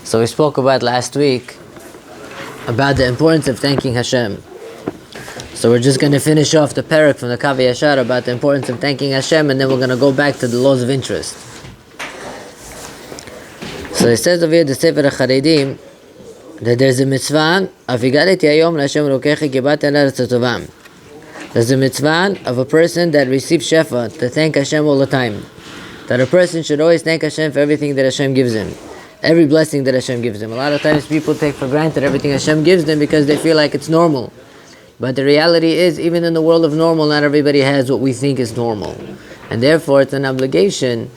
So we spoke about last week about the importance of thanking Hashem. So we're just going to finish off the parak from the HaYashar about the importance of thanking Hashem, and then we're going to go back to the laws of interest. So it says over here, the Sefer HaCharedim, that there's a mitzvah of Higaleti Hayom LaHashem Elokecha Ki Bata L'Aretz Tovam. There's a mitzvah of a person that receives shefa to thank Hashem all the time. That a person should always thank Hashem for everything that Hashem gives him. Every blessing that Hashem gives him. A lot of times people take for granted everything Hashem gives them because they feel like it's normal. But the reality is, even in the world of normal, not everybody has what we think is normal. And therefore it's an obligation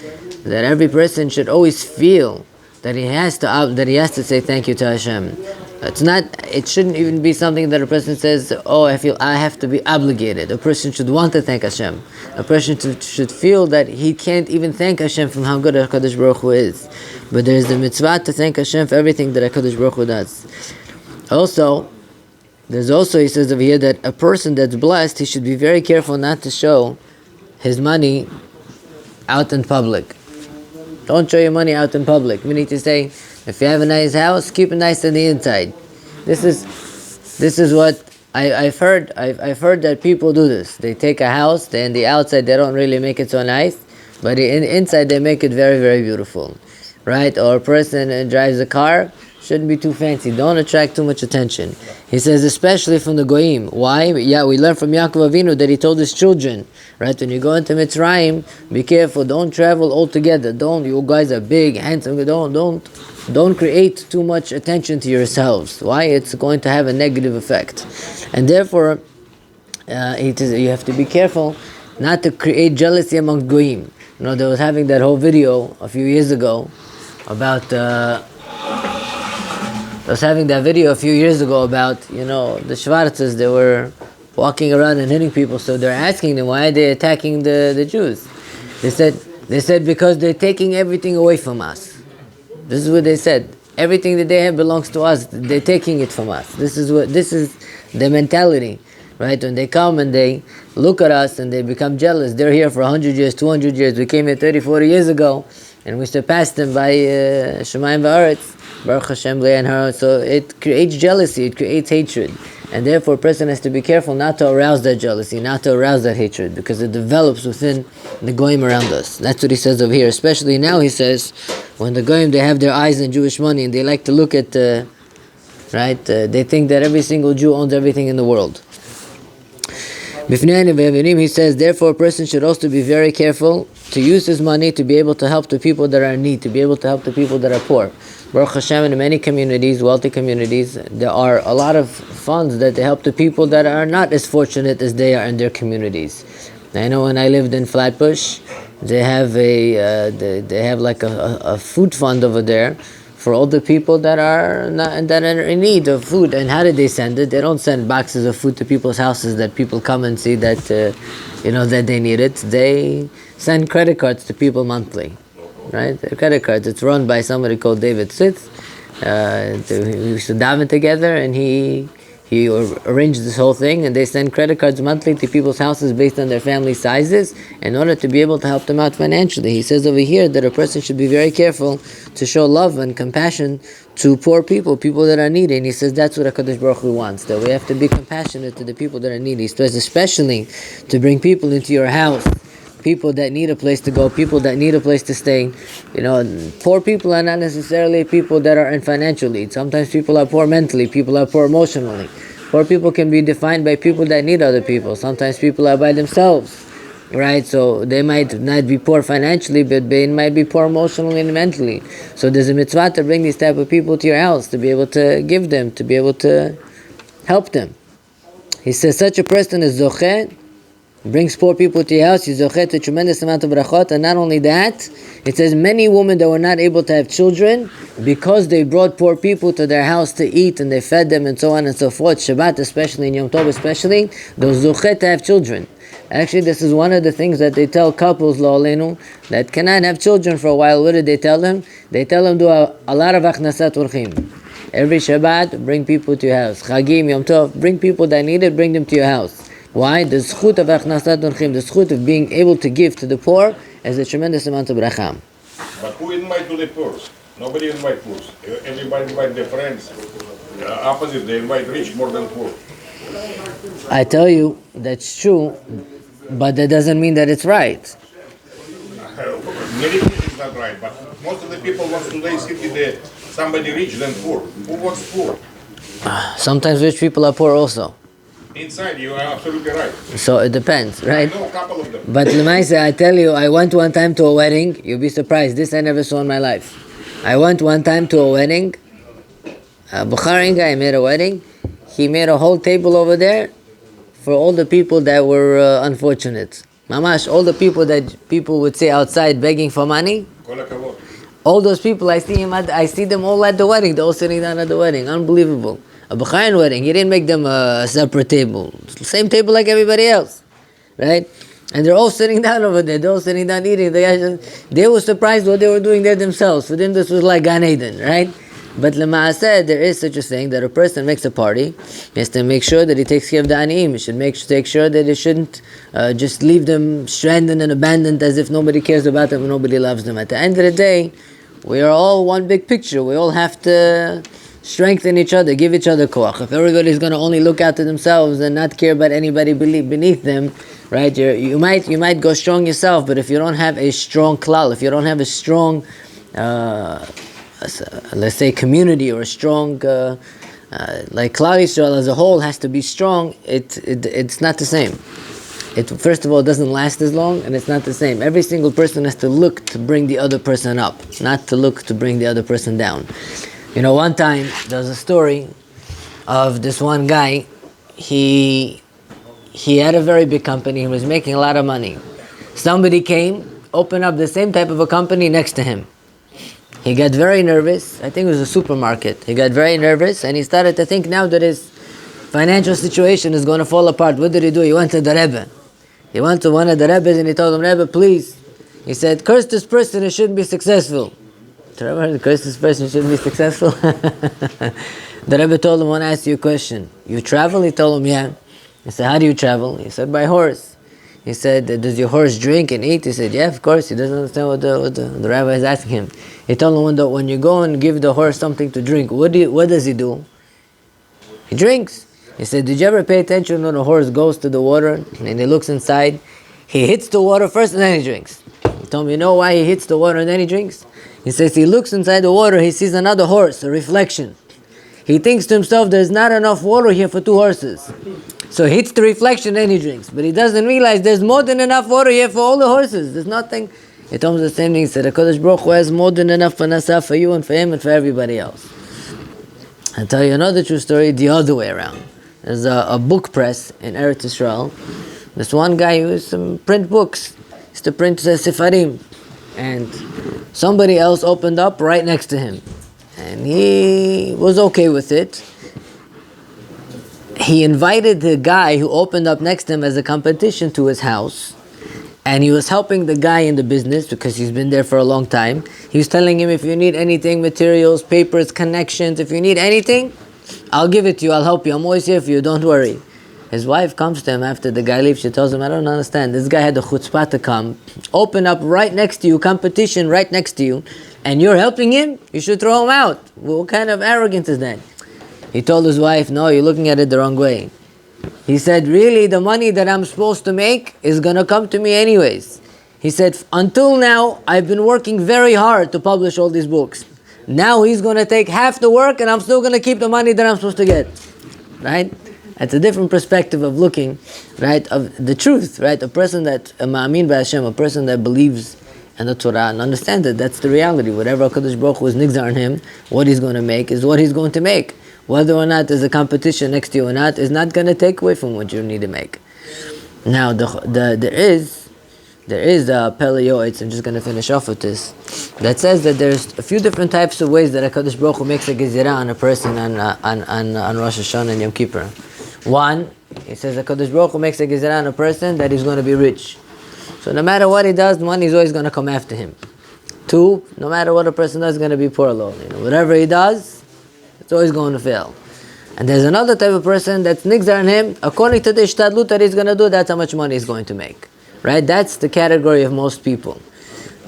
that every person should always feel that he has to say thank you to Hashem. It shouldn't even be something that a person says, oh, I feel I have to be obligated. A person should want to thank Hashem. A person should feel that he can't even thank Hashem from how good HaKadosh Baruch Hu is. But there is the mitzvah to thank Hashem for everything that HaKadosh Baruch Hu does. There's also, he says over here, that a person that's blessed, he should be very careful not to show his money out in public. Don't show your money out in public. We need to say, if you have a nice house, keep it nice on the inside. This is what I've heard. I've heard that people do this. They take a house, in the outside they don't really make it so nice, but inside they make it very, very beautiful, right? Or a person drives a car, shouldn't be too fancy. Don't attract too much attention. He says, especially from the Goyim. Why? Yeah, we learn from Yaakov Avinu that he told his children, right? When you go into Mitzrayim, be careful. Don't travel all together. You guys are big, handsome. Don't create too much attention to yourselves. Why? It's going to have a negative effect. And therefore, you have to be careful not to create jealousy among Goyim. You know, they was having that whole video a few years ago about... I was having that video a few years ago about, the Schwarzes. They were walking around and hitting people, so they're asking them, why are they attacking the Jews? They said because they're taking everything away from us. This is what they said. Everything that they have belongs to us. They're taking it from us. This is the mentality, right? When they come and they look at us and they become jealous. They're here for 100 years, 200 years. We came here 30, 40 years ago, and we surpassed them by Shemayim V'Aretz. Baruch Hashem Le'en. So it creates jealousy, it creates hatred. And therefore a person has to be careful not to arouse that jealousy, not to arouse that hatred, because it develops within the Goyim around us. That's what he says over here. Especially now, he says, when the Goyim, they have their eyes on Jewish money and they like to look at, they think that every single Jew owns everything in the world. He says, therefore a person should also be very careful to use his money to be able to help the people that are in need, to be able to help the people that are poor. Baruch Hashem, in many communities, wealthy communities, there are a lot of funds that they help the people that are not as fortunate as they are in their communities. I know when I lived in Flatbush, they have like a food fund over there for all the people that are in need of food. And how did they send it? They don't send boxes of food to people's houses that people come and see that that they need it. They send credit cards to people monthly, right? Credit cards. It's run by somebody called David Sitz. We used to daven together, and he arranged this whole thing, and they send credit cards monthly to people's houses based on their family sizes in order to be able to help them out financially. He says over here that a person should be very careful to show love and compassion to poor people that are needy. And he says that's what HaKadosh Baruch Hu wants, that we have to be compassionate to the people that are needy. He says especially to bring people into your house, people that need a place to go, people that need a place to stay. Poor people are not necessarily people that are in financial need. Sometimes people are poor mentally, people are poor emotionally. Poor people can be defined by people that need other people. Sometimes people are by themselves, right? So they might not be poor financially, but they might be poor emotionally and mentally. So there's a mitzvah to bring these type of people to your house, to be able to give them, to be able to help them. He says such a person is zocheh, brings poor people to your house, you zochet a tremendous amount of brachot. And not only that, it says many women that were not able to have children because they brought poor people to their house to eat and they fed them and so on and so forth. Shabbat especially, and Yom Tov especially, those zochet to have children. Actually, this is one of the things that they tell couples, lo aleinu, that cannot have children for a while. What did they tell them? They tell them do a lot of achnasat orchim. Every Shabbat, bring people to your house. Chagim, Yom Tov, bring people that need it, bring them to your house. Why? The zchut of achnasat orchim, the zchut of being able to give to the poor, is a tremendous amount of bracham. But who invite to the poor? Nobody invite poor. Everybody invite their friends. Opposite, they invite rich more than poor. I tell you, that's true, but that doesn't mean that it's right. Many things is not right, but most of the people want today city the somebody rich than poor. Who wants poor? Sometimes rich people are poor also. Inside, you are absolutely right. So it depends, right? I know a couple of them. But Lemaisa, I tell you, I went one time to a wedding. You'll be surprised. This I never saw in my life. I went one time to a wedding. A Bukharian guy made a wedding. He made a whole table over there for all the people that were unfortunate. Mamash, all the people that people would say outside begging for money. All those people, I see them all at the wedding. They're all sitting down at the wedding. Unbelievable. A Bukharian wedding, he didn't make them a separate table. Same table like everybody else, right? And they're all sitting down over there. They're all sitting down eating. They were surprised what they were doing there themselves. For them, this was like Gan Eden, right? But Lema'aseh, there is such a thing that a person makes a party. He has to make sure that he takes care of the aniyim. He should take sure that he shouldn't just leave them stranded and abandoned as if nobody cares about them and nobody loves them. At the end of the day, we are all one big picture. We all have to strengthen each other, give each other koach. If everybody's going to only look out to themselves and not care about anybody beneath them, right? You might go strong yourself, but if you don't have a strong klal, if you don't have a strong, let's say, community or a strong, like Klal Yisrael as a whole has to be strong. It's not the same. It first of all doesn't last as long, and it's not the same. Every single person has to look to bring the other person up, not to look to bring the other person down. You know, one time there was a story of this one guy. He had a very big company. He was making a lot of money. Somebody came, opened up the same type of a company next to him. He got very nervous. I think it was a supermarket. He got very nervous, and he started to think now that his financial situation is going to fall apart. What did he do? He went to the Rebbe. He went to one of the Rebbes and he told him, Rebbe, please. He said, curse this person, he shouldn't be successful. The Rebbe, curse this person, shouldn't be successful. The Rebbe told him, I want to ask you a question. You travel? He told him, yeah. He said, how do you travel? He said, by horse. He said, does your horse drink and eat? He said, yeah, of course. He doesn't understand what the rabbi is asking him. He told him, when you go and give the horse something to drink, what does he do? He drinks. He said, did you ever pay attention when a horse goes to the water and he looks inside? He hits the water first and then he drinks. He told me, you know why he hits the water and then he drinks? He says he looks inside the water, he sees another horse, a reflection. He thinks to himself, there's not enough water here for two horses. So he hits the reflection, then he drinks. But he doesn't realize there's more than enough water here for all the horses. There's nothing. He told me the same thing. He said, HaKadosh Baruch Hu has more than enough panasa for you and for him and for everybody else. I'll tell you another true story the other way around. There's a book press in Eretz Yisrael. This one guy who used to print books. He used to print Sefarim. And somebody else opened up right next to him. And he was okay with it. He invited the guy who opened up next to him as a competition to his house. And he was helping the guy in the business because he's been there for a long time. He was telling him, if you need anything, materials, papers, connections, if you need anything, I'll give it to you, I'll help you, I'm always here for you, don't worry. His wife comes to him after the guy leaves. She tells him, I don't understand. This guy had the chutzpah to come, open up right next to you, competition right next to you, and you're helping him? You should throw him out. What kind of arrogance is that? He told his wife, no, you're looking at it the wrong way. He said, really, the money that I'm supposed to make is going to come to me anyways. He said, until now, I've been working very hard to publish all these books. Now he's going to take half the work and I'm still going to keep the money that I'm supposed to get. Right? It's a different perspective of looking, right, of the truth, right? A person that, a ma'amin b'Hashem, a person that believes in the Torah and understands that that's the reality. Whatever HaKadosh Baruch Hu is nigzar on him, what he's going to make is what he's going to make. Whether or not there's a competition next to you or not is not going to take away from what you need to make. Now, there is the Peleioids, I'm just going to finish off with this, that says that there's a few different types of ways that HaKadosh Baruch Hu makes a gezerah on a person on Rosh Hashanah and Yom Kippur. One, he says HaKadosh Baruch Hu makes a gezerah on a person that he's going to be rich. So no matter what he does, the money is always going to come after him. Two, no matter what a person does, he's going to be poor alone. Whatever he does, it's always going to fail. And there's another type of person that's nigzar on him, according to the ishtadlut that he's going to do, that's how much money he's going to make. Right? That's the category of most people.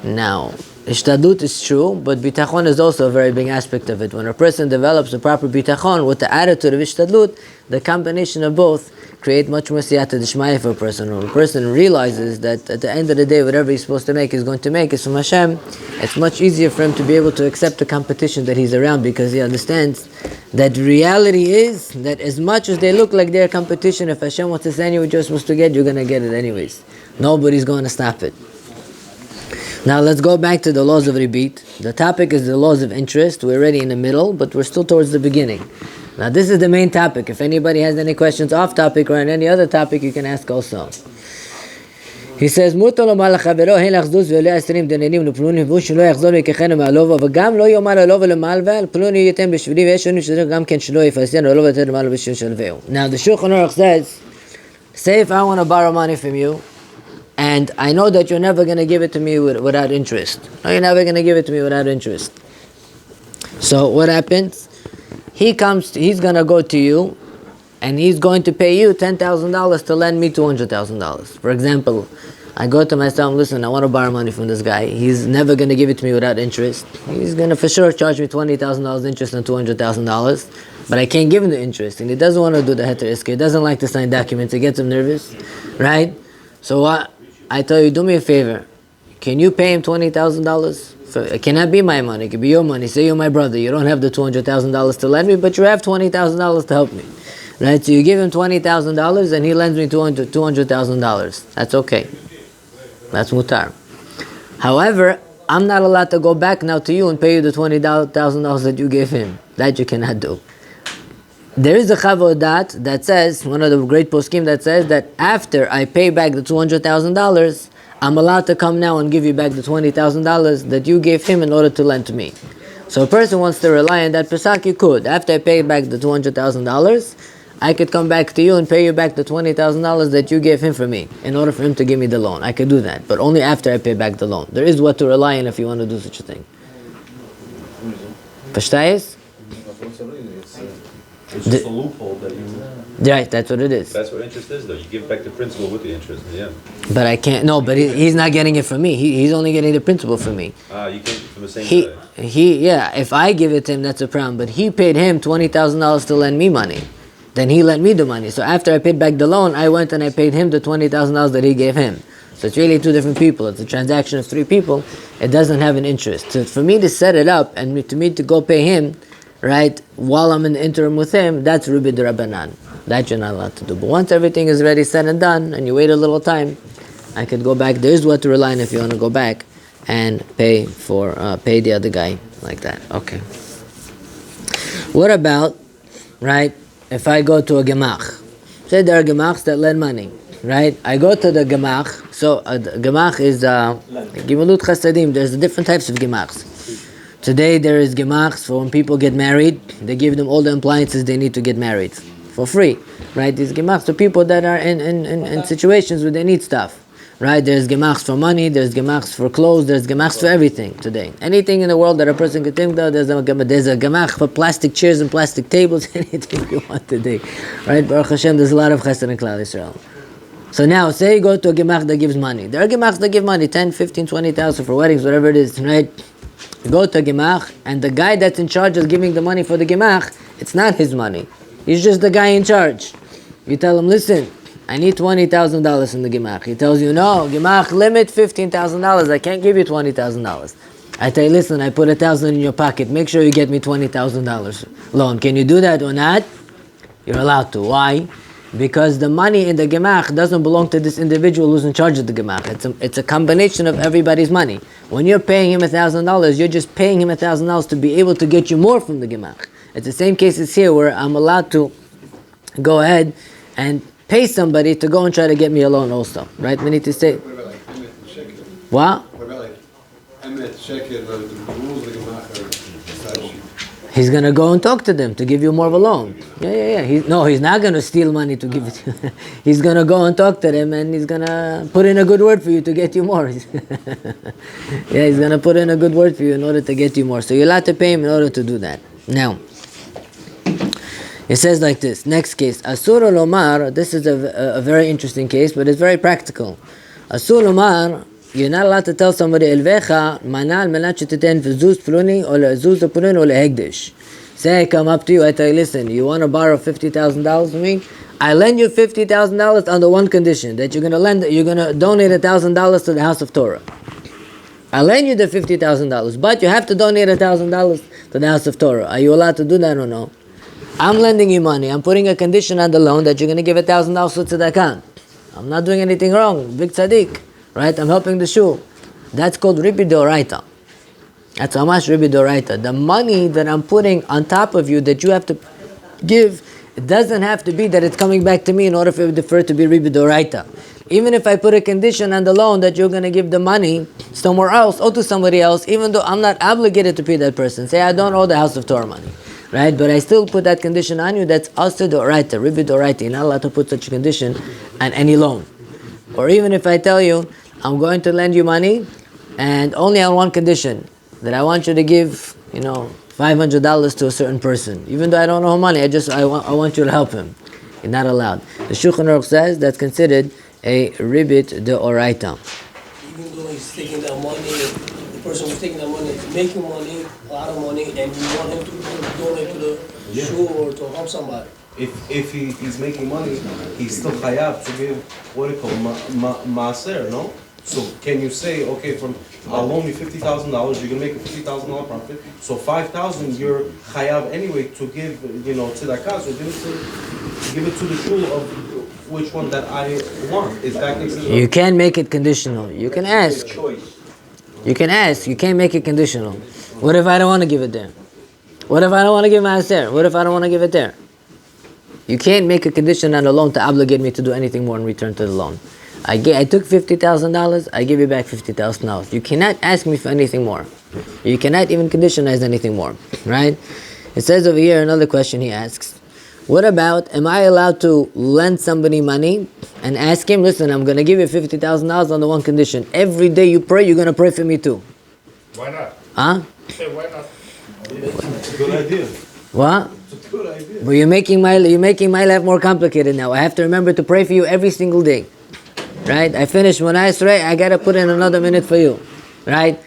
Now, Ishtadlut is true, but bitachon is also a very big aspect of it. When a person develops a proper bitachon with the attitude of ishtadlut, the combination of both create much more siyata d'shmaya for a person. When a person realizes that at the end of the day, whatever he's supposed to make is going to make is from Hashem, it's much easier for him to be able to accept the competition that he's around, because he understands that reality is that as much as they look like they're competition, if Hashem wants to send you what you're supposed to get, you're going to get it anyways. Nobody's going to stop it. Now let's go back to the laws of ribit. The topic is the laws of interest. We're already in the middle, but we're still towards the beginning. Now this is the main topic. If anybody has any questions off topic or on any other topic, you can ask also. He says, מותר לומר לחברו, הן לחזוז ולא 20 דננים לפלוני, והוא שלא יחזור ויקחנו מהלווה, וגם לא יאמר ללווה למלווה, לפלוני ייתן בשבילי, ויש שונים שצריך גם כן שלא יפרסם ללווה יותר למלווה בשביל שלווהו. Now the Shulchan Aruch says, say if I want to borrow money from you, and I know that you're never going to give it to me without interest. No, you're never going to give it to me without interest. So what happens? He's going to go to you, and he's going to pay you $10,000 to lend me $200,000. For example, I go to my son, listen, I want to borrow money from this guy. He's never going to give it to me without interest. He's going to for sure charge me $20,000 interest on $200,000, but I can't give him the interest. And he doesn't want to do the heter iska. He doesn't like to sign documents. It gets him nervous, right? So what? I tell you, do me a favor. Can you pay him $20,000? It cannot be my money. It could be your money. Say you're my brother. You don't have the $200,000 to lend me, but you have $20,000 to help me. Right? So you give him $20,000 and he lends me $200,000. That's okay. That's mutar. However, I'm not allowed to go back now to you and pay you the $20,000 that you gave him. That you cannot do. There is a chavodat that says, one of the great poskim that says that after I pay back the $200,000, I'm allowed to come now and give you back the $20,000 that you gave him in order to lend to me. So a person wants to rely on that pesach, you could. After I pay back the $200,000, I could come back to you and pay you back the $20,000 that you gave him for me in order for him to give me the loan. I could do that, but only after I pay back the loan. There is what to rely on if you want to do such a thing. Pashtayis? It's just a loophole that you... Right, that's what it is. That's what interest is, though. You give back the principal with the interest in the end. But I can't, no, but he's not getting it from me. He's only getting the principal from me. You get it from the same guy. Yeah, if I give it to him, that's a problem. But he paid him $20,000 to lend me money. Then he lent me the money. So after I paid back the loan, I went and I paid him the $20,000 that he gave him. So it's really two different people. It's a transaction of three people. It doesn't have an interest. So for me to set it up and to me to go pay him, right, while I'm in the interim with him, that's Ribid Rabbanan. That you're not allowed to do. But once everything is ready, said and done, and you wait a little time, I could go back. There's what to rely on if you want to go back and pay the other guy like that. Okay. What about, right, if I go to a gemach? Say there are gemachs that lend money, right? I go to the gemach. So the gemach is Gimalut Chasadim. There's different types of gemachs. Today there is gemachs for when people get married. They give them all the appliances they need to get married for free, right? These gemachs for people that are in situations where they need stuff, right? There's gemachs for money, there's gemachs for clothes, there's gemachs for everything today. Anything in the world that a person could think of, there's a gemach for plastic chairs and plastic tables, anything you want today, right? Baruch Hashem, there's a lot of chesed in Klal Yisrael. So now, say you go to a gemach that gives money. There are gemachs that give money, 10, 15, 20,000 for weddings, whatever it is, right? You go to a gemach, and the guy that's in charge of giving the money for the gemach, it's not his money. He's just the guy in charge. You tell him, listen, I need $20,000 in the gemach. He tells you, no, gemach limit $15,000. I can't give you $20,000. I tell you, listen, I put $1,000 in your pocket. Make sure you get me $20,000 loan. Can you do that or not? You're allowed to. Why? Because the money in the gemach doesn't belong to this individual who's in charge of the gemach. It's a combination of everybody's money. When you're paying him $1,000, you're just paying him $1,000 to be able to get you more from the gemach. It's the same case as here where I'm allowed to go ahead and pay somebody to go and try to get me a loan also. Right? We need to say... What? What about like Emet, Sheker, the rules of the gemach are... He's going to go and talk to them to give you more of a loan. Yeah. He's not going to steal money to give it to you. He's going to go and talk to them and he's going to put in a good word for you to get you more. He's going to put in a good word for you in order to get you more. So you're allowed to pay him in order to do that. Now, it says like this. Next case. Asur lomar, this is a very interesting case, but it's very practical. Asur lomar you're not allowed to tell somebody, Elvecha, manal menat shetiten v'zuz pluni, or zuz pluni, or hegdish. Say I come up to you, I tell you, listen, you want to borrow $50,000 from me? I lend you $50,000 under one condition, that you're gonna donate $1,000 to the house of Torah. I lend you the $50,000, but you have to donate $1,000 to the house of Torah. Are you allowed to do that or no? I'm lending you money. I'm putting a condition on the loan that you're gonna give $1,000 to tzedakah. I'm not doing anything wrong. Big tzaddik, right? I'm helping the shul. That's called ribi d'oraita. That's how much ribi d'oraita. The money that I'm putting on top of you that you have to give, it doesn't have to be that it's coming back to me in order for it to be ribi d'oraita. Even if I put a condition on the loan that you're going to give the money somewhere else or to somebody else, even though I'm not obligated to pay that person. Say I don't owe the house of Torah money, right? But I still put that condition on you. That's also d'oraita, ribi d'oraita. You're not allowed to put such a condition on any loan. Or even if I tell you, I'm going to lend you money and only on one condition, that I want you to give, $500 to a certain person. Even though I don't owe money, I want you to help him. You're not allowed. The Shulchan Aruch says that's considered a ribit d'oraita. Even though he's taking that money, the person who's taking that money is making money, a lot of money, and you want him to donate to the shul or to help somebody. If he's making money, he's still chayav to give what it called maaser, no? So can you say, okay, I'll loan you $50,000, you're gonna make a $50,000 profit, so $5,000 you're chayav anyway to give, tzedakah, so give it to the shul of which one that I want. Is that considered? You can make it conditional. You can ask. You can ask. You can't make it conditional. What if I don't want to give it there? What if I don't want to give maaser? What if I don't want to give it there? You can't make a condition on a loan to obligate me to do anything more in return to the loan. I took $50,000, I give you back $50,000. You cannot ask me for anything more. You cannot even conditionize anything more, right? It says over here, another question he asks. What about, am I allowed to lend somebody money and ask him, listen, I'm going to give you $50,000 on the one condition. Every day you pray, you're going to pray for me too. Why not? Huh? Say, why not? It's a good idea. What? It's a good idea. But you're making my life more complicated now. I have to remember to pray for you every single day. Right? I finished when I pray, I got to put in another minute for you. Right?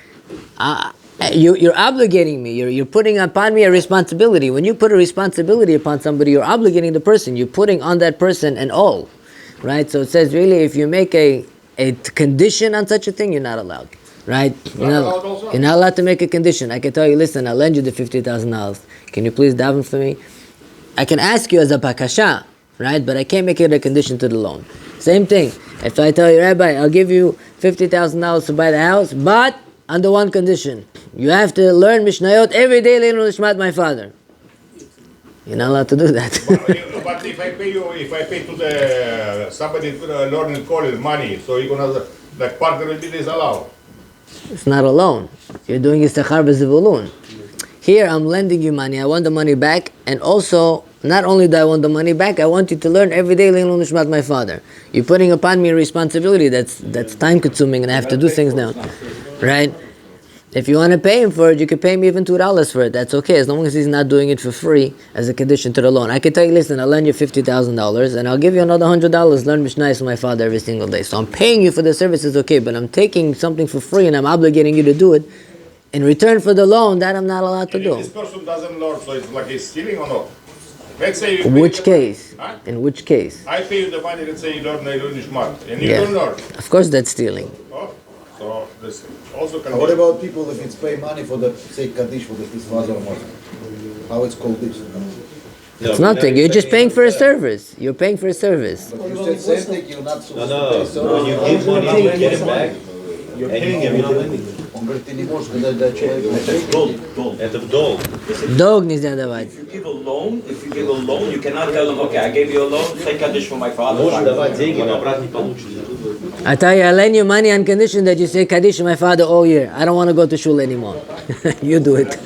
You're obligating me. You're putting upon me a responsibility. When you put a responsibility upon somebody, you're obligating the person. You're putting on that person an all. Right? So it says really, if you make a condition on such a thing, you're not allowed. Right? You're not allowed to make a condition. I can tell you, listen, I'll lend you the $50,000. Can you please daven for me? I can ask you as a bakasha, right? But I can't make it a condition to the loan. Same thing. If I tell you, Rabbi, I'll give you $50,000 to buy the house, but under one condition. You have to learn Mishnayot every day, Leinu Lishmat my father. You're not allowed to do that. But if I pay to the somebody learning college money, so you're gonna partner with it is allowed. It's not a loan. You're doing Yisachar b'Zivulun. Here, I'm lending you money. I want the money back, and also, not only do I want the money back, I want you to learn every day Leinu Lishmat my father. You're putting upon me a responsibility that's time consuming, and I have to do things now, right? If you want to pay him for it, you can pay me even $2 for it. That's okay, as long as he's not doing it for free as a condition to the loan. I can tell you, listen, I'll lend you $50,000 and I'll give you another $100. Learn Mishnah from my father every single day. So I'm paying you for the service, is okay, but I'm taking something for free and I'm obligating you to do it in return for the loan. That I'm not allowed to And do. if this person doesn't learn, so it's like he's stealing or not? Let's say In which case? Huh? In which case? I pay you the money. Let's say you learn Leilun Nishmat, and you Yeah. don't learn. Of course, that's stealing. Oh, so this also can. What about people if it's pay money for the, say, Kaddish for his father or mother? How it's called this? It's nothing. You're just paying for a service. You're paying for a service. But you said same thing, you're not supposed to pay. No. So When you give money, you get it back. You're paying him, you're not lending him. он говорит, ты не можешь, когда человек... Это вдол. Долг нельзя давать. If you give a loan, you cannot tell them, okay, I gave you a loan, say Kaddish for my father. Можешь давать деньги, но обратно не получишь. I tell you, I lend you money on condition that you say Kaddish to my father all year. I don't want to go to shul anymore. You do it.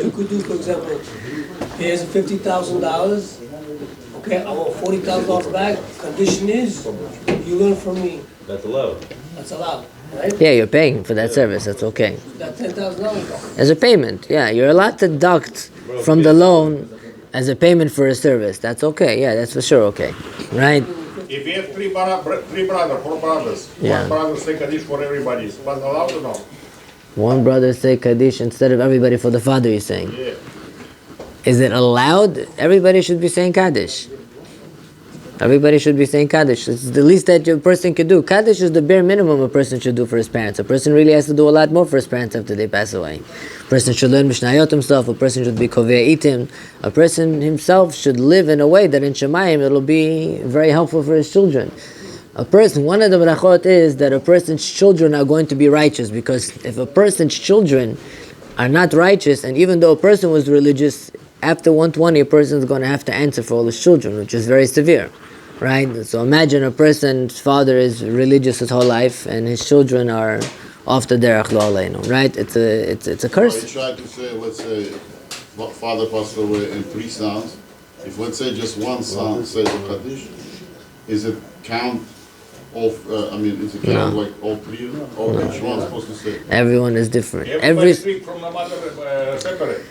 You could do, for example, here's $50,000. Okay, I want $40,000 back. Condition is, you learn from me. That's allowed. That's allowed, right? Yeah, you're paying for that service. That's okay. That $10,000. As a payment, yeah, you're allowed to deduct from the loan as a payment for a service. That's okay. Yeah, that's for sure okay. Right? If you have three brothers, 4 brothers, Yeah. one brother say Kaddish for everybody. Is that allowed or no? One brother say Kaddish instead of everybody for the father, you're saying. Yeah. Is it allowed? Everybody should be saying Kaddish. Everybody should be saying Kaddish. It's the least that a person could do. Kaddish is the bare minimum a person should do for his parents. A person really has to do a lot more for his parents after they pass away. A person should learn Mishnayot himself. A person should be Kovei Itim. A person himself should live in a way that in Shemayim it'll be very helpful for his children. A person, one of the brachot is that a person's children are going to be righteous, because if a person's children are not righteous, and even though a person was religious, after 120 a person is going to have to answer for all his children, which is very severe, right? So imagine a person's father is religious his whole life and his children are off the derech lo aleinu, right? It's a curse. I tried to say, let's say, father passed away and 3 sons. If let's say just one son says the Kaddish, is it count? Is it count like all 3 of them? Or which one's supposed to say? Everyone is different. Everybody speak from the mother separate.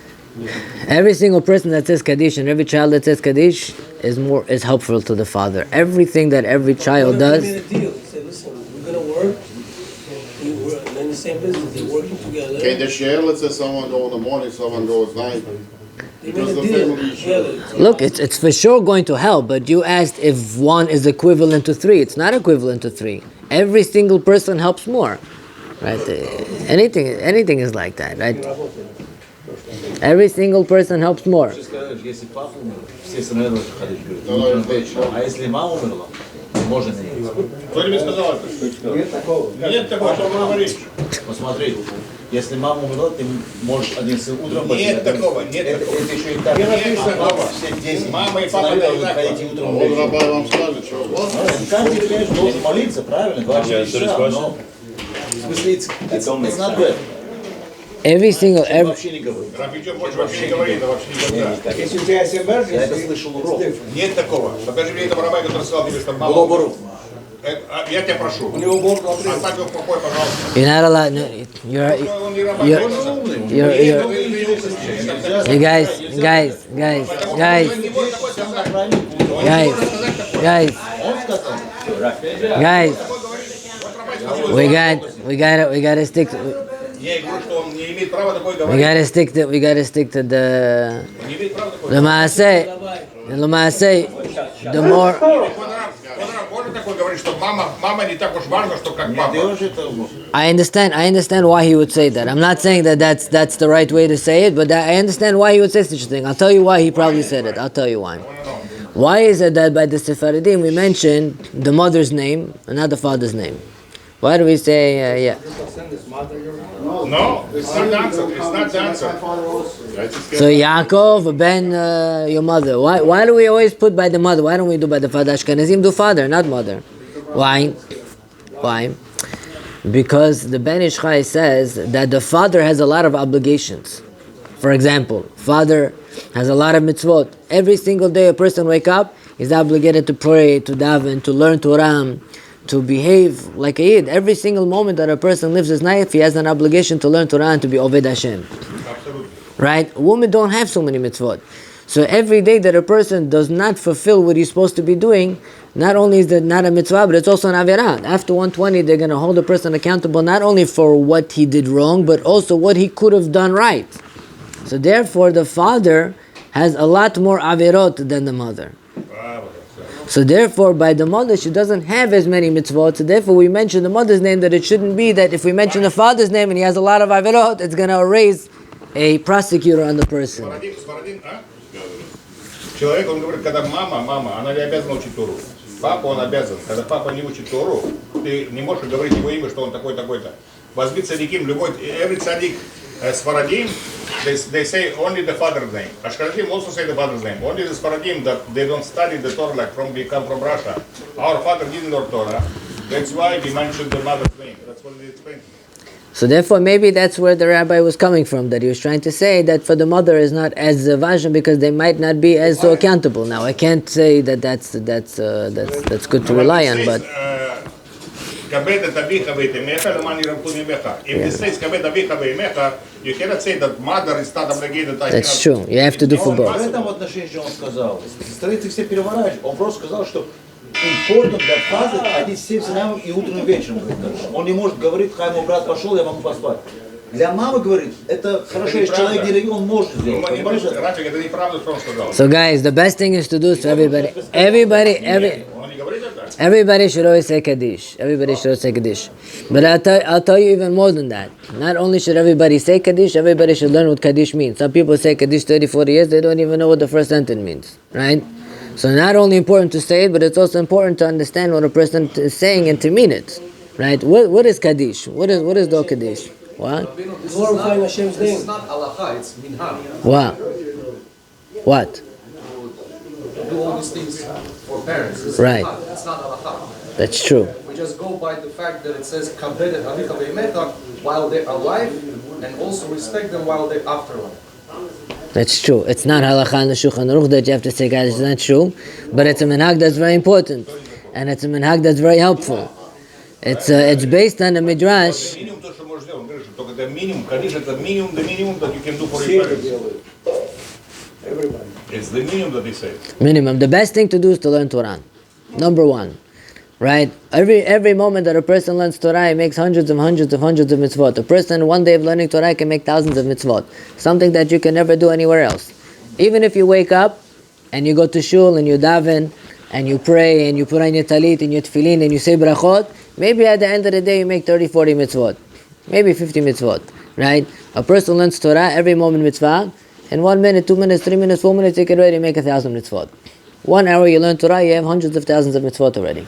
Every single person that says Kaddish and every child that says Kaddish is helpful to the father. Everything that every child does. They made a deal. They said, listen, we're going to work. They're in the same business. They're working together. Can they share? Let's say someone go in the morning, someone goes at night. They Because made a the deal family is together. Look, it's for sure going to help, but you asked if one is equivalent to 3. It's not equivalent to 3. Every single person helps more, right? Anything is like that, right? Every single person helps more. Если папа умер, все сыновья Кадиш говорят. А если мама умерла, можно менять. Кто тебе сказал это? Нет такого, что вы говорите. Посмотри, если мама умерла, ты можешь один сын утром пойти. Нет такого, нет Это такого. еще и так. Нет такого. Все 10 Мама и папа сыновья должны пойти утром. Он Рабай вам скажет, что у вас. Каждый, конечно, должен молиться, правильно, 24 часа, но в смысле, it's not good. Every single, Вообще не говорит. Рафичо больше вообще не говорит, это вообще никогда. Если у тебя есть Я это слышал урок. Нет такого. Покажи мне этого раба, который сказал тебе, что мама... Было бы рук. Я тебя прошу. Оставь его в покое, пожалуйста. you're not allowed. No, Он не раба. you guys, we gotta stick. Я говорю, что он не имеет права такое We говорить. gotta stick to the Он не имеет права такое the maaseh. The more. Можно такое говорить, что мама не так уж важна, что как папа. I understand why he would say that. I'm not saying that that's the right way to say it, but I understand why he would say such a thing. I'll tell you why he probably said it. I'll tell you why. Why is it that by the Sephardim we mention the mother's name and not the father's name? Why do we say, yeah? No, it's not the answer. It's not the answer. So Yaakov, Ben, your mother. Why do we always put by the mother? Why don't we do by the father? Ashkenazim do father, not mother. Why? Because the Ben Ish Chai says that the father has a lot of obligations. For example, father has a lot of mitzvot. Every single day a person wake up, is obligated to pray, to daven, to learn Torah, to behave like a Yid. Every single moment that a person lives his life, he has an obligation to learn Torah and to be Oved Hashem. Absolutely. Right? Women don't have so many mitzvot. So every day that a person does not fulfill what he's supposed to be doing, not only is that not a mitzvah, but it's also an avirah. After 120, they're going to hold a person accountable not only for what he did wrong, but also what he could have done right. So therefore, the father has a lot more avirot than the mother. So therefore, by the mother, she doesn't have as many mitzvot. So therefore, we mention the mother's name, that it shouldn't be that if we mention the father's name and he has a lot of avirot, it's going to raise a prosecutor on the person. Человек, он говорит, когда мама, она не обязана учить Тору. Папа, он обязан. Когда папа не учит Тору, ты не можешь говорить его имя, что он такой-такой-то. Возьми цадиким, любой, every tzaddik Sfaradim, they say only the father's name. Ashkenazim also say the father's name. Only the Sfaradim, that they don't study the Torah like we come from Russia. Our father didn't learn Torah. That's why we mentioned the mother's name. That's what they explained. So therefore, maybe that's where the rabbi was coming from, that he was trying to say that for the mother is not as vajna because they might not be as so accountable. Now, I can't say that that's good to rely on, but If it says Kabed Avicha Ve'emecha, you cannot say that mother is not obligated. that's true. You have to do for В both. этом отношении, что он сказал, страницы все переворачивают. Он просто сказал, что important для фазы ходить 7 сынам и утром и вечером, говорит Кадиш. Он не может говорить, хай мой брат пошел, я могу поспать. Для мамы, говорит, это хорошо, если человек не он может сделать. Понимаешь? Рафик, это неправда, что он сказал. So guys, the best thing is to do is to everybody. Он не говорит это. Everybody should always say Kaddish. Everybody should always say Kaddish. But I'll tell you even more than that. Not only should everybody say Kaddish, everybody should learn what Kaddish means. Some people say Kaddish 30, 40 years, they don't even know what the first sentence means. Right? So not only important to say it, but it's also important to understand what a person is saying and to mean it. Right? What is Kaddish? What is the Kaddish? What? Glorifying Hashem's name. It's not halacha, it's minhag. What? Do all these things for parents. It's Right. minhag, it's not halacha. That's true. We just go by the fact that it says kabed et avicha ve'emecha while they're alive, and also respect them while they're afterlife. That's true. It's not halakha in the Shulchan Aruch that you have to say, guys, it's not true. But it's a minhag that's very important. And it's a minhag that's very helpful. It's based on the midrash. Минимум то, что можешь сделать. Он говорит, что только это минимум. Конечно, это минимум, the minimum that you can do for your parents. It's the minimum that they say. Minimum. The best thing to do is to learn Torah. Number one. Right? Every moment that a person learns Torah, he makes hundreds of mitzvot. A person, one day of learning Torah, can make thousands of mitzvot. Something that you can never do anywhere else. Even if you wake up and you go to shul and you daven and you pray and you put on your talit and your tefillin and you say brachot, maybe at the end of the day you make 30, 40 mitzvot. Maybe 50 mitzvot. Right? A person learns Torah, every moment mitzvah. In 1 minute, 2 minutes, 3 minutes, 4 minutes, you can already make 1,000 mitzvot. 1 hour you learn Torah, you have hundreds of thousands of mitzvot already.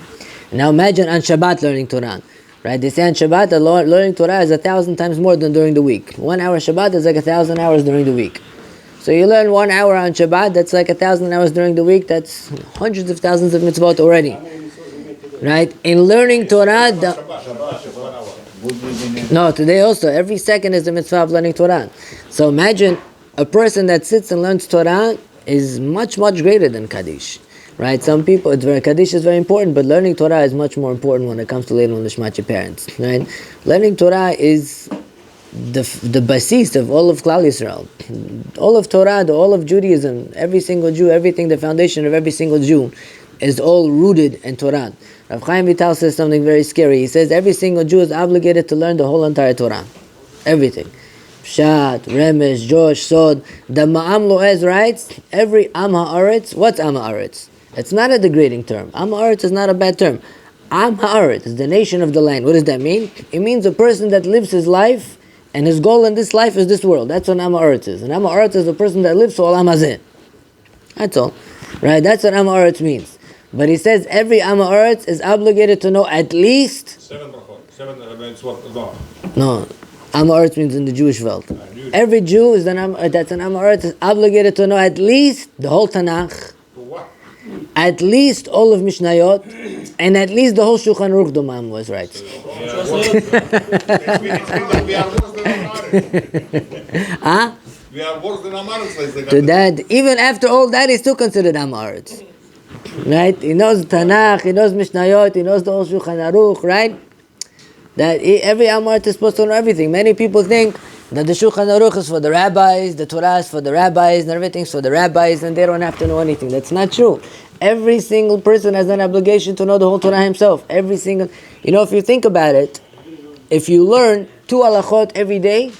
Now imagine on Shabbat learning Torah. Right? They say on Shabbat that learning Torah is 1,000 times more than during the week. 1 hour Shabbat is like 1,000 hours during the week. So you learn 1 hour on Shabbat, that's like 1,000 hours during the week, that's hundreds of thousands of mitzvot already. Right? In learning Torah, no, today also, every second is the mitzvah of learning Torah. So imagine a person that sits and learns Torah is much, much greater than Kaddish. Right? Some people, Kaddish is very important, but learning Torah is much more important when it comes to Leilun Lishmat your parents. Right? Learning Torah is the basis of all of Klal Yisrael. All of Torah, all of Judaism, every single Jew, everything, the foundation of every single Jew is all rooted in Torah. Rav Chaim Vital says something very scary. He says every single Jew is obligated to learn the whole entire Torah. Everything. Pshat, Remesh, Josh, Sod. The Ma'am Lo'ez writes, every Am Ha'aretz, what's Am Ha'aretz? It's not a degrading term. Am Ha'aretz is not a bad term. Am Ha'aretz is the nation of the land. What does that mean? It means a person that lives his life, and his goal in this life is this world. That's what Am Ha'aretz is. And Am Ha'aretz is a person that lives for Olam Hazeh. That's all. Right? That's what Am Ha'aretz means. But he says every Am Ha'aretz is obligated to know at least... 7 mitzvot. No. Am Ha'aretz means in the Jewish world. Every Jew is that's an Am Ha'aretz is obligated to know at least the whole Tanakh, at least all of Mishnayot, and at least the whole Shulchan Aruch, the Ma'am was right. Huh? We are worse than Amaretz. To that, even after all that, he's still considered Am Ha'aretz. Right? He knows Tanakh, he knows Mishnayot, he knows the whole Shulchan Aruch, right? That every Am Ha'aretz is supposed to know everything. Many people think that the Shulchan Aruch is for the rabbis, the Torah is for the rabbis, and everything's for the rabbis, and they don't have to know anything. That's not true. Every single person has an obligation to know the whole Torah himself. Every single... if you think about it, if you learn 2 halachot every day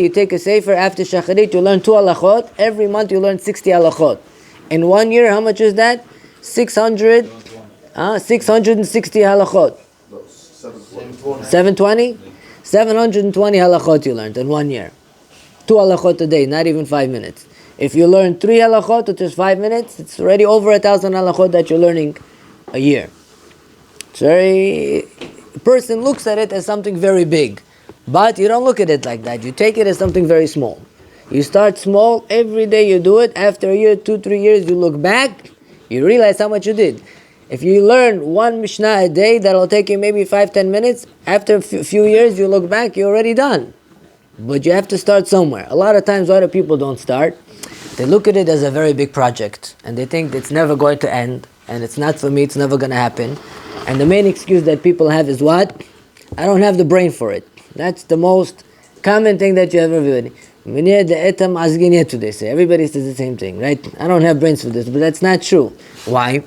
you take a Sefer after Shacharit, you learn 2 halachot. Every month you learn 60 halachot. In 1 year, how much is that? 660 halachot. 720? 720 halachot you learned in 1 year. 2 halachot a day, not even 5 minutes. If you learn 3 halachot, which is 5 minutes, it's already over 1,000 halachot that you're learning a year. A person looks at it as something very big. But you don't look at it like that. You take it as something very small. You start small, every day you do it. After a year, 2, 3 years, you look back, you realize how much you did. If you learn 1 Mishnah a day, that'll take you maybe 5-10 minutes. After a few years, you look back, you're already done. But you have to start somewhere. A lot of times, other people don't start. They look at it as a very big project. And they think it's never going to end. And it's not for me, it's never going to happen. And the main excuse that people have is what? I don't have the brain for it. That's the most common thing that you have everybody. They say. Everybody says the same thing, right? I don't have brains for this, but that's not true. Why?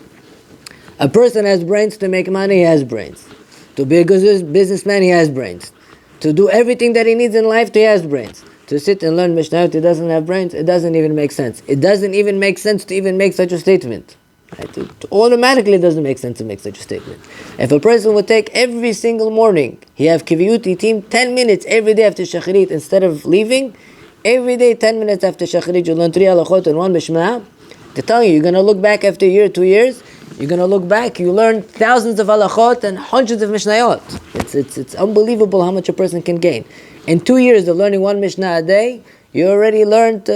A person has brains to make money, he has brains. To be a good businessman, he has brains. To do everything that he needs in life, he has brains. To sit and learn Mishnah, he doesn't have brains, it doesn't even make sense. It doesn't even make sense to even make such a statement. Right? It automatically doesn't make sense to make such a statement. If a person would take every single morning, he have kiviyut team 10 minutes every day after shacharit, instead of leaving, every day 10 minutes after shacharit, you learn 3 halachot and 1 Mishnah. They're telling you, you're going to look back after a year, 2 years, you're going to look back, you learn thousands of halachot and hundreds of mishnayot. It's unbelievable how much a person can gain. In 2 years of learning 1 mishnah a day, you already learned,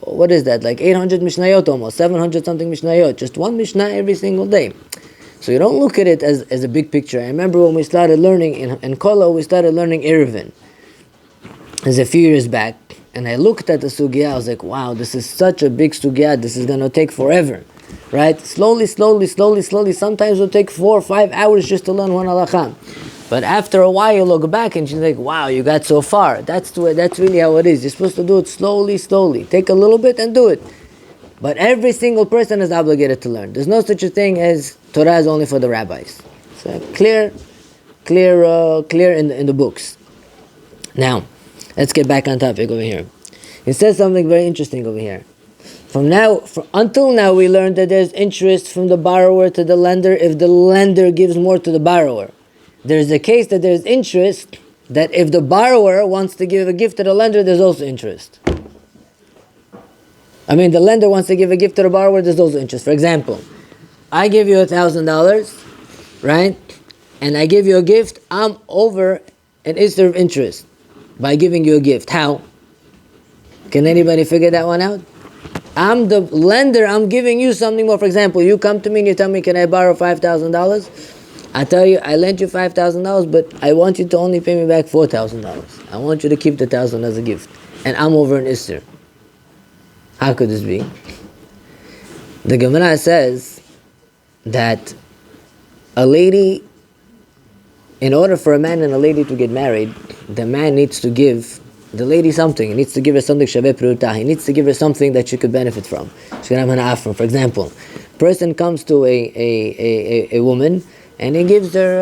what is that, like 800 mishnayot almost, 700 something mishnayot, just 1 mishnah every single day. So you don't look at it as a big picture. I remember when we started learning in Kolo, we started learning Eruvin. It was a few years back, and I looked at the sugya, I was like, wow, this is such a big sugya, this is going to take forever. Right? Slowly, sometimes it'll take 4 or 5 hours just to learn one halakha. But after a while you look back and she's like, wow, you got so far. That's really how it is. You're supposed to do it slowly. Take a little bit and do it. But every single person is obligated to learn. There's no such a thing as Torah is only for the rabbis. So clear in the books. Now, let's get back on topic over here. It says something very interesting over here. Until now, we learned that there's interest from the borrower to the lender if the lender gives more to the borrower. There's a case that there's interest that if the borrower wants to give a gift to the lender, there's also interest. I mean, the lender wants to give a gift to the borrower, there's also interest. For example, I give you $1,000, right? And I give you a gift, I'm over an issue of interest by giving you a gift. How? Can anybody figure that one out? I'm the lender, I'm giving you something more. For example, you come to me and you tell me, can I borrow $5,000? I tell you, I lent you $5,000, but I want you to only pay me back $4,000. I want you to keep the 1,000 as a gift. And I'm over an Easter. How could this be? The Gemara says that a lady, in order for a man and a lady to get married, the man needs to give the lady something. He needs to give her something shaveh pruta. He needs to give her something that she could benefit from. She can have an afro. For example, person comes to a woman and he gives her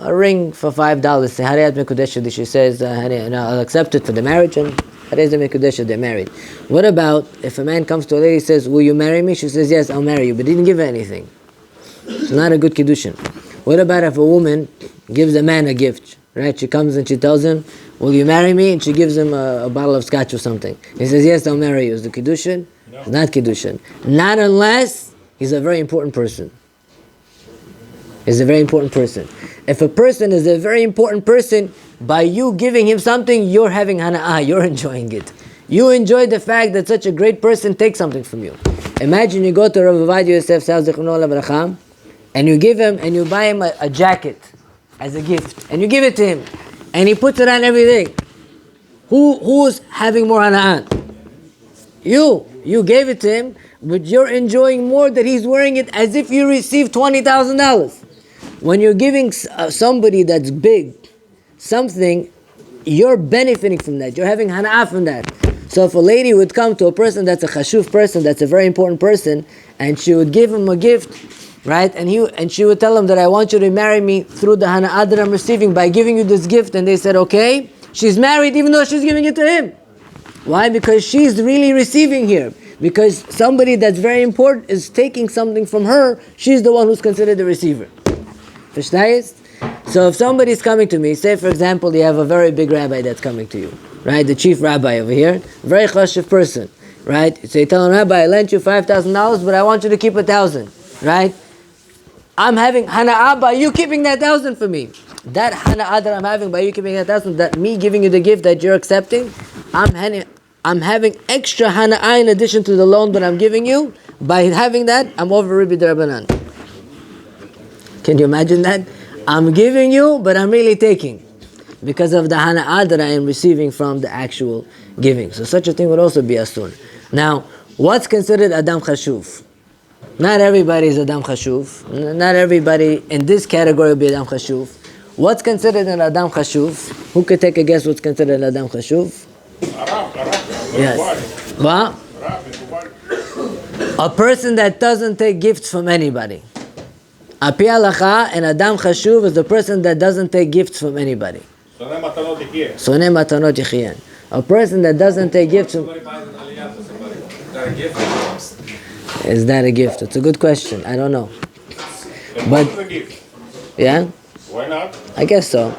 a ring for $5. Say, Hariyat Mekudesha. She says, I'll accept it for the marriage, and Hariyat Mekudesha, they're married. What about if a man comes to a lady and says, will you marry me? She says, yes, I'll marry you, but didn't give her anything. It's not a good kiddushin. What about if a woman gives a man a gift? Right? She comes and she tells him, will you marry me? And she gives him a bottle of scotch or something. He says, yes, I'll marry you. Is the kiddushin? No. It's not kiddushin. Not unless he's a very important person. He's a very important person. If a person is a very important person, by you giving him something, you're having hana'ah, you're enjoying it. You enjoy the fact that such a great person takes something from you. Imagine you go to Rav Ovadia Yosef's house, and you give him, and you buy him a jacket as a gift, and you give it to him, and he puts it on every day. Who's having more hana'ah? You gave it to him, but you're enjoying more that he's wearing it as if you received $20,000. When you're giving somebody that's big something, you're benefiting from that. You're having hana'ah from that. So if a lady would come to a person that's a chashuv person, that's a very important person, and she would give him a gift, right? And she would tell him that I want you to marry me through the hana'ah that I'm receiving by giving you this gift. And they said, okay. She's married even though she's giving it to him. Why? Because she's really receiving here. Because somebody that's very important is taking something from her. She's the one who's considered the receiver. Verstehst? So if somebody's coming to me, say for example you have a very big rabbi that's coming to you, right? The chief rabbi over here, very chashuv person, right? So you tell him, Rabbi, I lent you $5,000, but I want you to keep 1,000, right? I'm having hana'ah by you keeping that 1,000 for me. That hana'ah that I'm having by you keeping that 1,000, that me giving you the gift that you're accepting, I'm having extra hana'ah in addition to the loan that I'm giving you. By having that, I'm over Ribi D'Rabbanan. Can you imagine that? I'm giving you, but I'm really taking. Because of the hana'ah that I am receiving from the actual giving. So such a thing would also be asur. Now, what's considered Adam Chashuv? Not everybody is Adam Chashuv. Not everybody in this category will be Adam Chashuv. What's considered an Adam Chashuv? Who could take a guess what's considered an Adam Chashuv? Yes. What? A person that doesn't take gifts from anybody. Api halacha, and Adam Chashuv is the person that doesn't take gifts from anybody. Soneh matanot yichye. Soneh matanot yichyen. A person that doesn't take gifts from... Is that a gift? It's a good question. I don't know. But yeah, Why not? I guess so.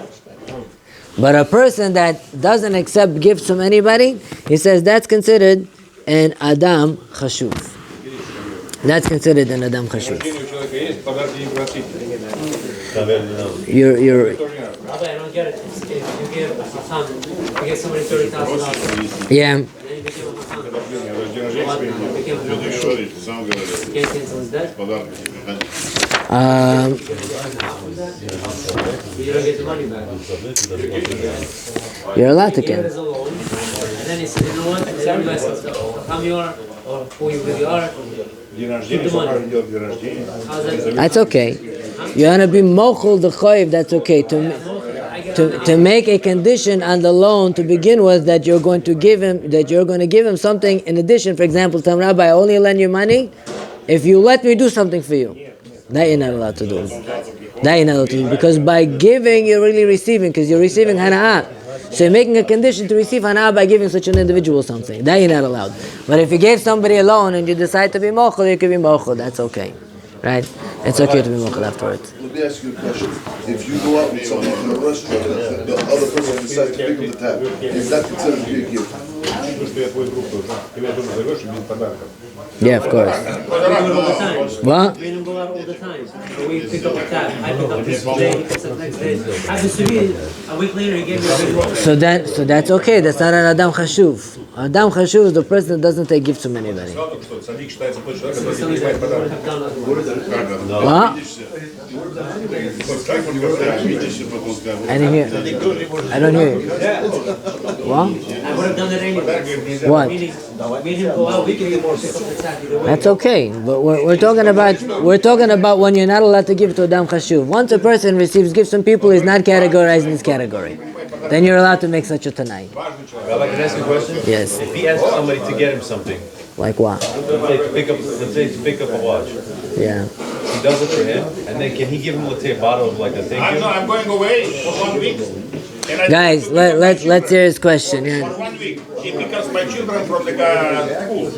But a person that doesn't accept gifts from anybody, he says that's considered an Adam Chashuv. That's considered an Adam Chashuv. You're Rabbi, I don't get it. If you give a son, you give somebody $30,000. yeah. Then you give him a son. What? You give him a son. You can't cancel his debt. You don't get the money back. You're allowed to You give it cancel. as a loan, and then he said, you know what? Then you guys how you are, or who you really are. Keep the money. How's that? That's okay. You want to be mochel the choiv. That's okay. To make a condition on the loan to begin with that you're going to give him something in addition. For example, tell Rabbi, I only lend you money if you let me do something for you. That you're not allowed to do. That you're not allowed to do, because by giving you're really receiving, because you're receiving hana'ah. So you're making a condition to receive hana'ah by giving such an individual something. That you're not allowed. But if you gave somebody a loan and you decide to be mochel, you can be mochel. That's okay, right? It's okay to be mochel afterwards. Let me ask you a question. If you go out with someone in a restaurant and the other person decides to pick up the tab, is that considered to be a gift? Yeah, of course. What? We don't go out all the time. So we pick up a tab. I pick up this day, he picks up next day. Happens to be a week later, he gave me a big roll. So that's okay. That's not an Adam Chashuv. Adam Chashuv is the person that doesn't take gifts from anybody. What? I didn't hear. I don't hear you. What? I would have done it anyway. What? Meaning him go out, we can get more pick up the tab either way. That's okay. But we're talking about when you're not allowed to give to Adam Chashuv. Once a person receives gifts from people, he's not categorized in this category. Then you're allowed to make such a tanai. Rabbi, can I ask you a question? Yes. If he asks somebody to get him something, Like what? let's say to pick up a watch, Yeah. he does it for him, and then can he give him, let's say, a bottle of like a thank you? I'm going away for 1 week. Guys, let's hear his question. For Yeah. 1 week. He picks my children from the school.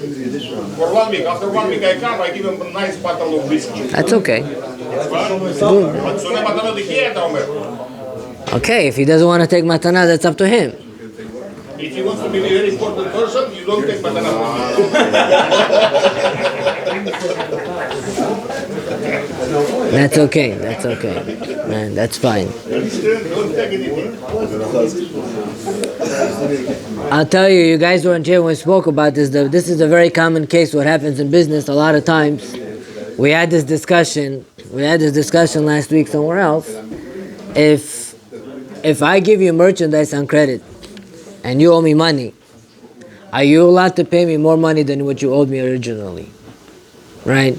For 1 week. After 1 week I come, I give him a nice bottle of whiskey. That's okay. But Soneh matanot yichye, אתה אומר. Okay, if he doesn't want to take matana, that's up to him. If he wants to be a very important person, you don't take matanot. That's okay. That's okay. Man, that's fine. Don't take anything. I'll tell you, you guys weren't here when we spoke about this. This is a very common case. What happens in business a lot of times. We had this discussion last week somewhere else. If I give you merchandise on credit and you owe me money, are you allowed to pay me more money than what you owed me originally? Right?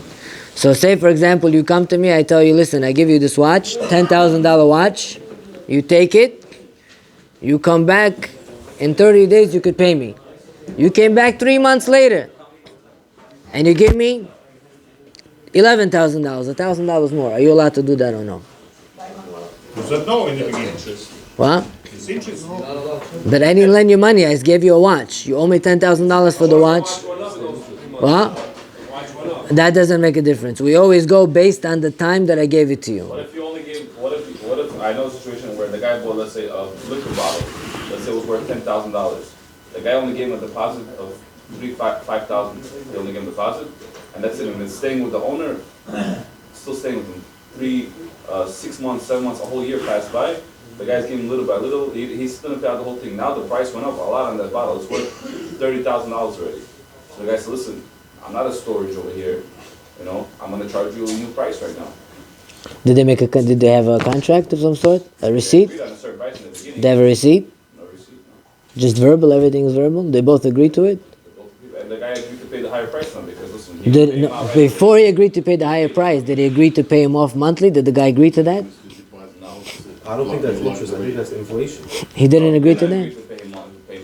So say, for example, you come to me, I tell you, listen, I give you this watch, $10,000 watch, you take it, you come back, in 30 days you could pay me. You came back 3 months later, and you give me $11,000, $1,000 more. Are you allowed to do that or no? You said no in the beginning. What? It's interest. But I didn't lend you money, I just gave you a watch. You owe me $10,000 for the watch. What? That doesn't make a difference. We always go based on the time that I gave it to you. What if you only gave, what if I know a situation where the guy bought, let's say, a liquor bottle, let's say it was worth $10,000. The guy only gave him a deposit of $5,000. He only gave him a deposit, and that's it. And it's staying with the owner, still staying with him. 6 months, 7 months, a whole year passed by. The guy's giving little by little. He's still gonna pay out the whole thing. Now the price went up a lot on that bottle. It's worth $30,000 already. So the guy said, listen, I'm not a storage over here. You know, I'm gonna charge you a new price right now. Did they have a contract of some sort? A receipt? We got a certain price in the beginning. They have a receipt? No receipt, no. Just verbal, everything is verbal? They both agreed to it? And the guy agreed to pay the higher price now because listen, he paid him out Before he agreed to pay the higher price, did he agree to pay him off monthly? Did the guy agree to that? I don't think that's interest. I think that's inflation. He didn't agree to that? to pay him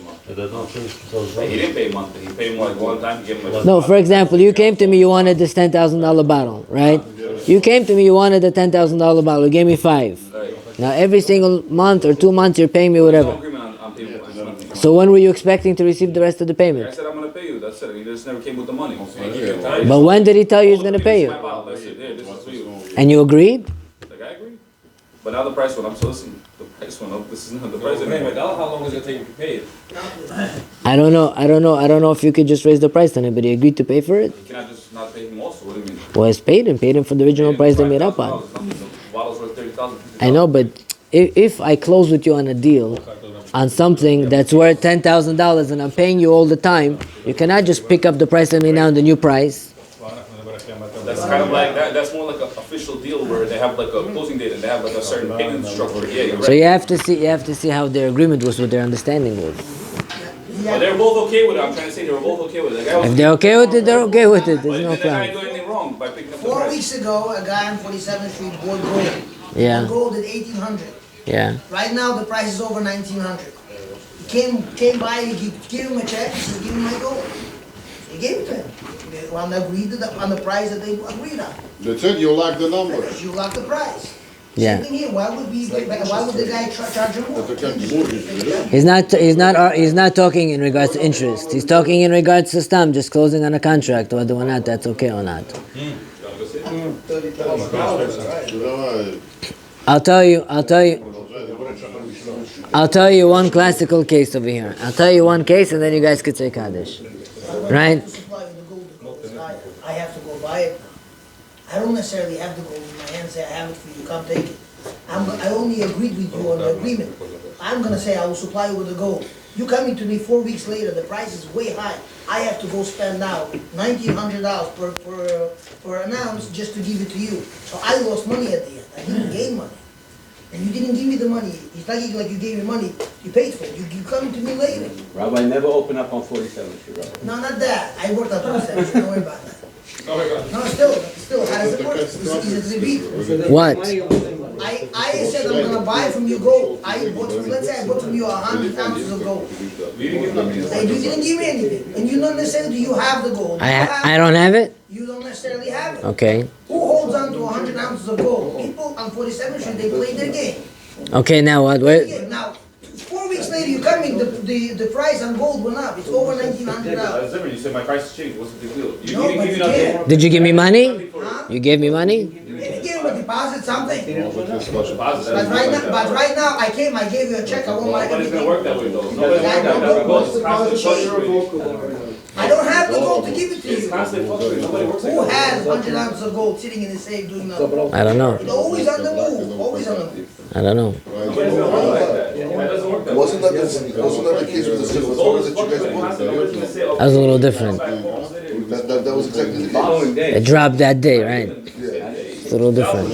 off. He didn't pay monthly. He paid more like one time. He gave him like No, for example, you came to me, you wanted this $10,000 bottle, right? You came to me, you wanted the $10,000 bottle, you gave me 5. Now every single month or 2 months you're paying me whatever. So when were you expecting to receive the rest of the I payment? said I'm gonna pay you. That's it. He just never came with the money. But when did he tell you he's going to pay you? That's it. There, this is for you. And you agreed? Like I agree. But now the price went up. So listen, the price went up. This is not the price anymore. Now how long is it taking to pay it? I don't know if you could just raise the price on it, but he agreed to pay for it? You cannot just not pay him also. What do you mean? Well, it's paid him for the original price they made up on. The bottle's worth 30,000. I know, but if I close with you on a deal on something that's worth $10,000 and I'm paying you all the time, you cannot just pick up the price on me now and the new price. That's kind of like that. That's more like an official deal where they have like a closing date and they have like a certain payment structure. Yeah, you're right. So you have to see how their agreement was, what their understanding was. But they're both okay with it. I'm trying to say they were both okay with it. The guy was If they're okay with it, they're okay with it. There's no Did the guy problem. do anything wrong by picking up the 4 price? weeks ago, a guy on 47th Street bought gold. Yeah. Bought gold at 1,800. Yeah. Right now, the price is over 1,900. He came by, he gave him a check, he said, give me my gold. He gave it to him. They want to agree on the price that they agreed on. That's it, you like the number. You lock the price. Yeah. Same thing here. Why would the guy charge him more? He's not talking in regards to interest. He's talking in regards to stam, just closing on a contract, whether or not that's okay or not. I'll tell you one classical case over here. I'll tell you one case and then you guys could say Kaddish. Right? I have to go buy it. I don't necessarily have the gold in my hand and say I have it for you, come take it. I only agreed with you on the agreement. I'm going to say I will supply you with the gold. You coming to me 4 weeks later, the price is way high. I have to go spend now $1,900 per an ounce just to give it to you. So I lost money at the end. I didn't gain money. And you didn't give me the money. It's not like you gave me money. You paid for it. You coming to me later. Rabbi, never open up on 47th Street, Rabbi. No, not that. I worked on 47th. Don't worry about that. No, still, how does it work? Is it repeat? What? I said I'm gonna buy from you gold. Let's say I bought from you 100 ounces of gold. And you didn't give me anything. And you don't necessarily you have the gold. I don't have it? You don't necessarily have it. Okay. Who holds on to 100 ounces of gold? People on 47th Street, they play their game. Okay, now what? Now, 4 weeks later, you coming, the price on gold went up. It's over $1,900. You said my price has changed. What's the big deal? You No, didn't but give me you nothing. can't. Did you give me money? You gave me money? If you gave him a deposit, something. But right now, I gave you a check. I won't like Nobody's gonna work that way though. I don't have the gold to give it to It's you. constantly fluctuating. Nobody works like Who that. has 100 ounces of gold sitting in the safe doing nothing? I don't know. It's always on the move, always on the move. I don't know. Wasn't that the case with the silver that you guys bought? That was a little different. That was exactly the case. It dropped that day, right? It's a little different.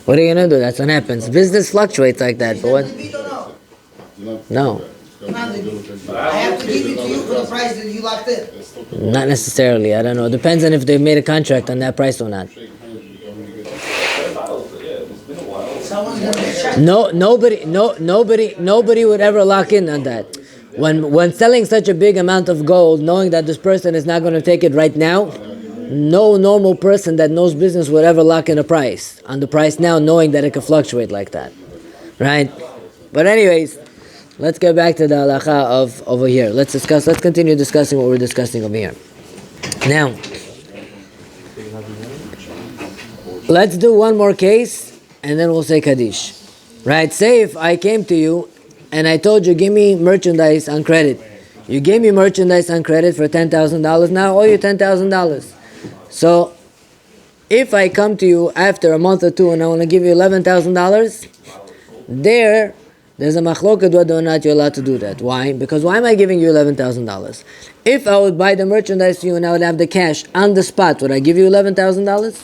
What are you gonna do? That's what happens. Business fluctuates like that, but what? No. I have to give it to you for the price that you locked in. Not necessarily. I don't know. It depends on if they made a contract on that price or not. Someone's gonna get checked. Nobody would ever lock in on that. When selling such a big amount of gold, knowing that this person is not going to take it right now, no normal person that knows business would ever lock in a price on the price now, knowing that it could fluctuate like that, right? But anyways, let's get back to the halakha of over here. Let's continue discussing what we're discussing over here. Now, let's do one more case, and then we'll say Kaddish. Right? Say if I came to you, and I told you, give me merchandise on credit. You gave me merchandise on credit for $10,000. Now I owe you $10,000. So, if I come to you after a month or two and I want to give you $11,000, there's a machloket whether or not you're allowed to do that. Why? Because why am I giving you $11,000? If I would buy the merchandise to you and I would have the cash on the spot, would I give you $11,000?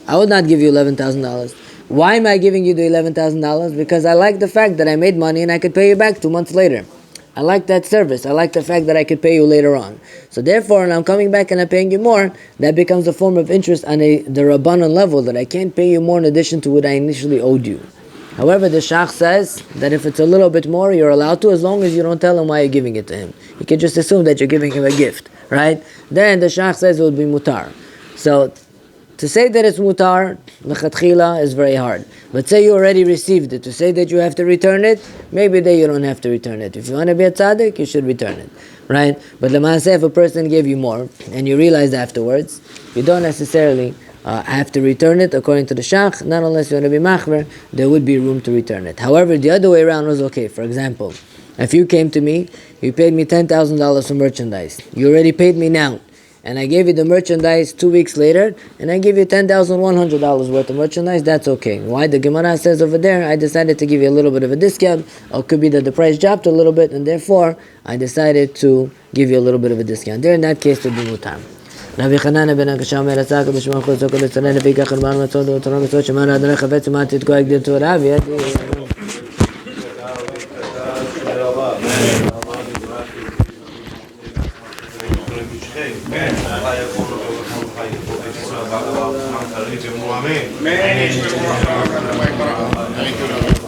I would not give you $11,000. Why am I giving you the $11,000? Because I like the fact that I made money and I could pay you back 2 months later. I like that service. I like the fact that I could pay you later on. So therefore, when I'm coming back and I'm paying you more, that becomes a form of interest on the Rabbanan level, that I can't pay you more in addition to what I initially owed you. However, the Shach says that if it's a little bit more, you're allowed to, as long as you don't tell him why you're giving it to him. You can just assume that you're giving him a gift, right? Then the Shach says it would be mutar. So, to say that it's mutar, l'chatchila, is very hard. But say you already received it, to say that you have to return it, maybe then you don't have to return it. If you want to be a tzaddik, you should return it, right? But l'maaseh, if a person gave you more, and you realize afterwards, you don't necessarily have to return it according to the Shach, not unless you want to be machmer, there would be room to return it. However, the other way around was okay. For example, if you came to me, you paid me $10,000 for merchandise. You already paid me now. And I gave you the merchandise 2 weeks later, and I give you $10,100 worth of merchandise, that's okay. Why? The Gemara says over there, I decided to give you a little bit of a discount, or it could be that the price dropped a little bit, and therefore, I decided to give you a little bit of a discount. There, in that case, it would be mutar. רבי חנניה בן הקשה אומר, רצה הקדוש ברוך הוא לצעוק ולצלם לפי כך ארבעה מצות ותורה מצוות שמעלה אדוני חפץ ומה תתקוע הגדיל תורה וידי Amen.